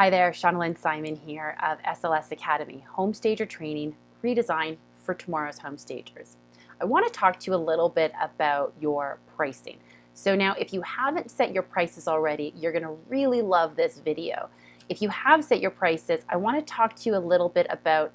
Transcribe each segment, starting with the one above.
Hi there, Shauna Lynn Simon here of SLS Academy, Home Stager Training, redesigned for tomorrow's home stagers. I want to talk to you a little bit about your pricing. So now if you haven't set your prices already, you're going to really love this video. If you have set your prices, I want to talk to you a little bit about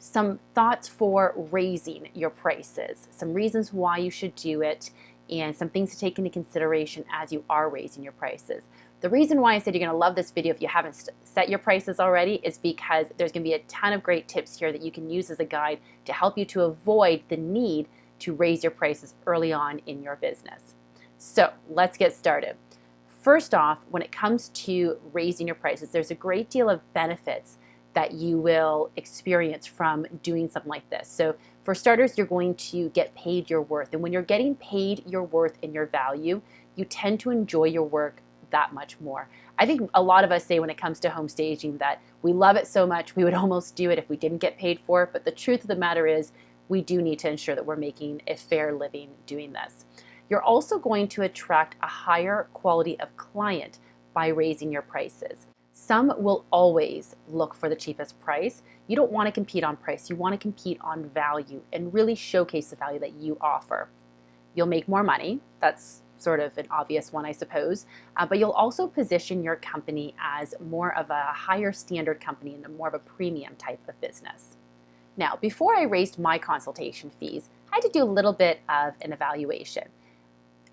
some thoughts for raising your prices, some reasons why you should do it, and some things to take into consideration as you are raising your prices. The reason why I said you're going to love this video if you haven't set your prices already is because there's going to be a ton of great tips here that you can use as a guide to help you to avoid the need to raise your prices early on in your business. So let's get started. First off, when it comes to raising your prices, there's a great deal of benefits that you will experience from doing something like this. So for starters, you're going to get paid your worth. And when you're getting paid your worth and your value, you tend to enjoy your work that much more. I think a lot of us say when it comes to home staging that we love it so much we would almost do it if we didn't get paid for it. But the truth of the matter is we do need to ensure that we're making a fair living doing this. You're also going to attract a higher quality of client by raising your prices. Some will always look for the cheapest price. You don't want to compete on price. You want to compete on value and really showcase the value that you offer. You'll make more money. That's sort of an obvious one, I suppose. But you'll also position your company as more of a higher standard company and more of a premium type of business. Now, before I raised my consultation fees, I had to do a little bit of an evaluation.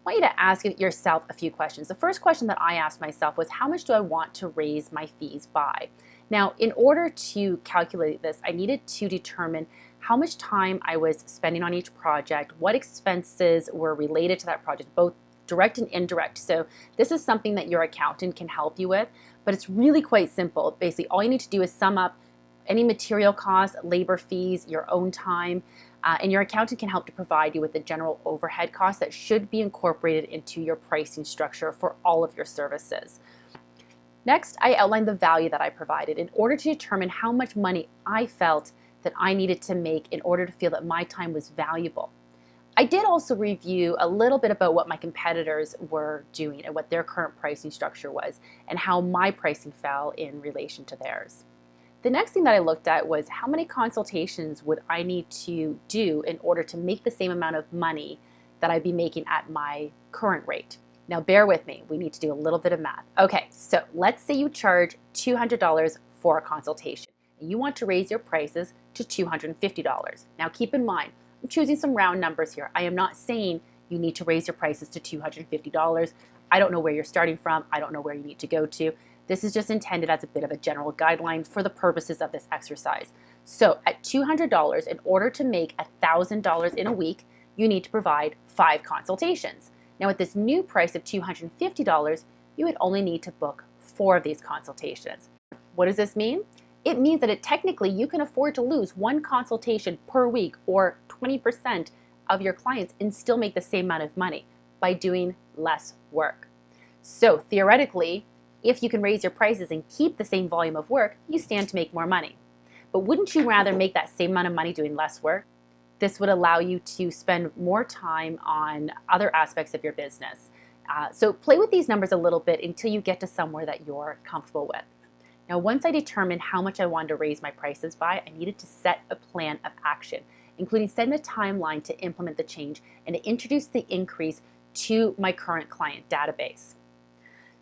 I want you to ask yourself a few questions. The first question that I asked myself was, how much do I want to raise my fees by? Now, in order to calculate this, I needed to determine how much time I was spending on each project, what expenses were related to that project, both direct and indirect. So this is something that your accountant can help you with, but it's really quite simple. Basically, all you need to do is sum up any material costs, labor fees, your own time, and your accountant can help to provide you with the general overhead costs that should be incorporated into your pricing structure for all of your services. Next, I outlined the value that I provided in order to determine how much money I felt that I needed to make in order to feel that my time was valuable. I did also review a little bit about what my competitors were doing and what their current pricing structure was and how my pricing fell in relation to theirs. The next thing that I looked at was how many consultations would I need to do in order to make the same amount of money that I'd be making at my current rate. Now bear with me, we need to do a little bit of math. Okay, so let's say you charge $200 for a consultation and you want to raise your prices to $250. Now keep in mind, I'm choosing some round numbers here. I am not saying you need to raise your prices to $250. I don't know where you're starting from. I don't know where you need to go to. This is just intended as a bit of a general guideline for the purposes of this exercise. So at $200, in order to make $1,000 in a week, you need to provide 5 consultations. Now at this new price of $250, you would only need to book 4 of these consultations. What does this mean? It means that technically you can afford to lose 1 consultation per week or 20% of your clients and still make the same amount of money by doing less work. So theoretically, if you can raise your prices and keep the same volume of work, you stand to make more money. But wouldn't you rather make that same amount of money doing less work? This would allow you to spend more time on other aspects of your business. So play with these numbers a little bit until you get to somewhere that you're comfortable with. Now, once I determined how much I wanted to raise my prices by, I needed to set a plan of action, including setting a timeline to implement the change and to introduce the increase to my current client database.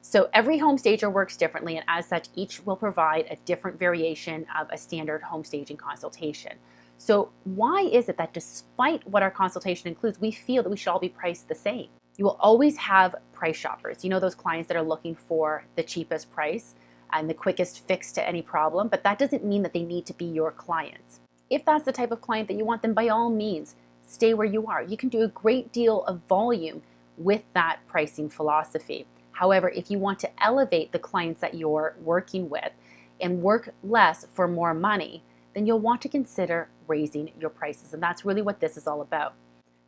So every home stager works differently, and as such, each will provide a different variation of a standard home staging consultation. So why is it that despite what our consultation includes, we feel that we should all be priced the same? You will always have price shoppers. You know, those clients that are looking for the cheapest price and the quickest fix to any problem, but that doesn't mean that they need to be your clients. If that's the type of client that you want, then by all means, stay where you are. You can do a great deal of volume with that pricing philosophy. However, if you want to elevate the clients that you're working with and work less for more money, then you'll want to consider raising your prices. And that's really what this is all about.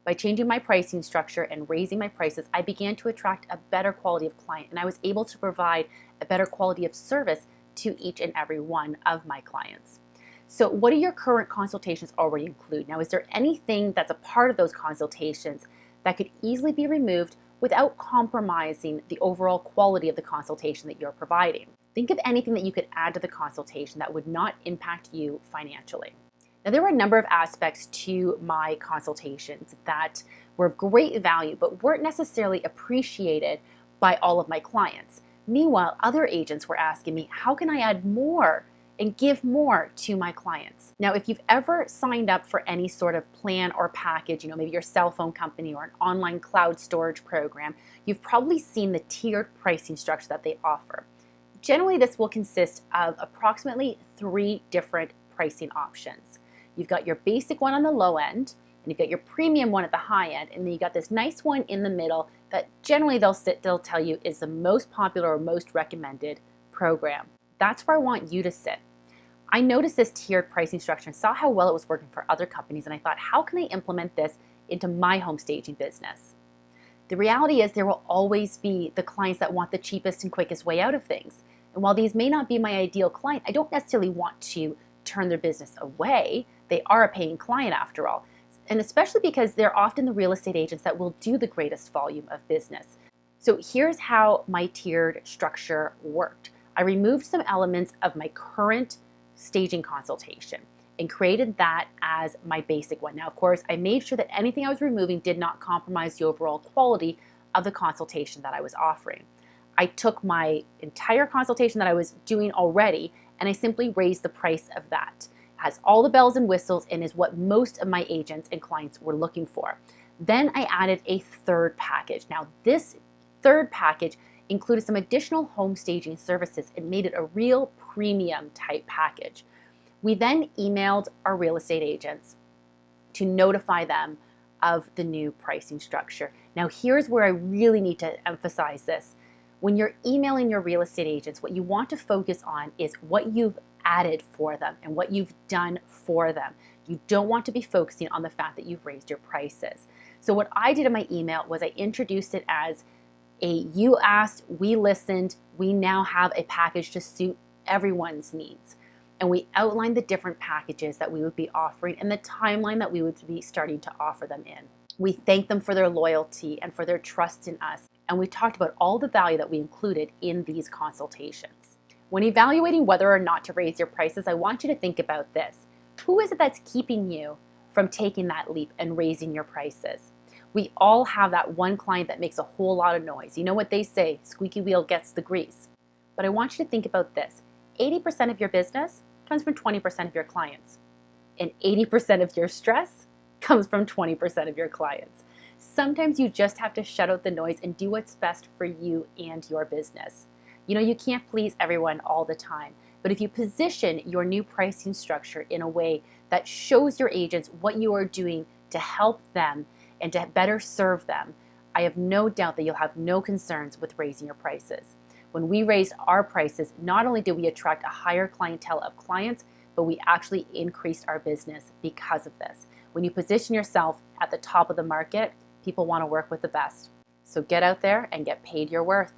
By changing my pricing structure and raising my prices, I began to attract a better quality of client, and I was able to provide a better quality of service to each and every one of my clients. So what do your current consultations already include? Now, is there anything that's a part of those consultations that could easily be removed without compromising the overall quality of the consultation that you're providing? Think of anything that you could add to the consultation that would not impact you financially. Now, there were a number of aspects to my consultations that were of great value, but weren't necessarily appreciated by all of my clients. Meanwhile, other agents were asking me, how can I add more and give more to my clients? Now, if you've ever signed up for any sort of plan or package, maybe your cell phone company or an online cloud storage program, you've probably seen the tiered pricing structure that they offer. Generally, this will consist of approximately 3 different pricing options. You've got your basic one on the low end, and you've got your premium one at the high end, and then you got this nice one in the middle that generally they'll tell you is the most popular or most recommended program. That's where I want you to sit. I noticed this tiered pricing structure and saw how well it was working for other companies, and I thought, how can I implement this into my home staging business? The reality is there will always be the clients that want the cheapest and quickest way out of things. And while these may not be my ideal client, I don't necessarily want to turn their business away. They are a paying client after all. And especially because they're often the real estate agents that will do the greatest volume of business. So here's how my tiered structure worked. I removed some elements of my current staging consultation and created that as my basic one. Now, of course, I made sure that anything I was removing did not compromise the overall quality of the consultation that I was offering. I took my entire consultation that I was doing already and I simply raised the price of that. It has all the bells and whistles and is what most of my agents and clients were looking for. Then I added a third package. Now, this third package included some additional home staging services and made it a real premium type package. We then emailed our real estate agents to notify them of the new pricing structure. Now, here's where I really need to emphasize this. When you're emailing your real estate agents, what you want to focus on is what you've added for them and what you've done for them. You don't want to be focusing on the fact that you've raised your prices. So what I did in my email was I introduced it as you asked, we listened, we now have a package to suit everyone's needs. And we outlined the different packages that we would be offering and the timeline that we would be starting to offer them in. We thanked them for their loyalty and for their trust in us. And we talked about all the value that we included in these consultations. When evaluating whether or not to raise your prices, I want you to think about this. Who is it that's keeping you from taking that leap and raising your prices? We all have that one client that makes a whole lot of noise. You know what they say, squeaky wheel gets the grease. But I want you to think about this. 80% of your business comes from 20% of your clients. And 80% of your stress comes from 20% of your clients. Sometimes you just have to shut out the noise and do what's best for you and your business. You can't please everyone all the time, but if you position your new pricing structure in a way that shows your agents what you are doing to help them and to better serve them, I have no doubt that you'll have no concerns with raising your prices. When we raised our prices, not only did we attract a higher clientele of clients, but we actually increased our business because of this. When you position yourself at the top of the market, people want to work with the best. So get out there and get paid your worth.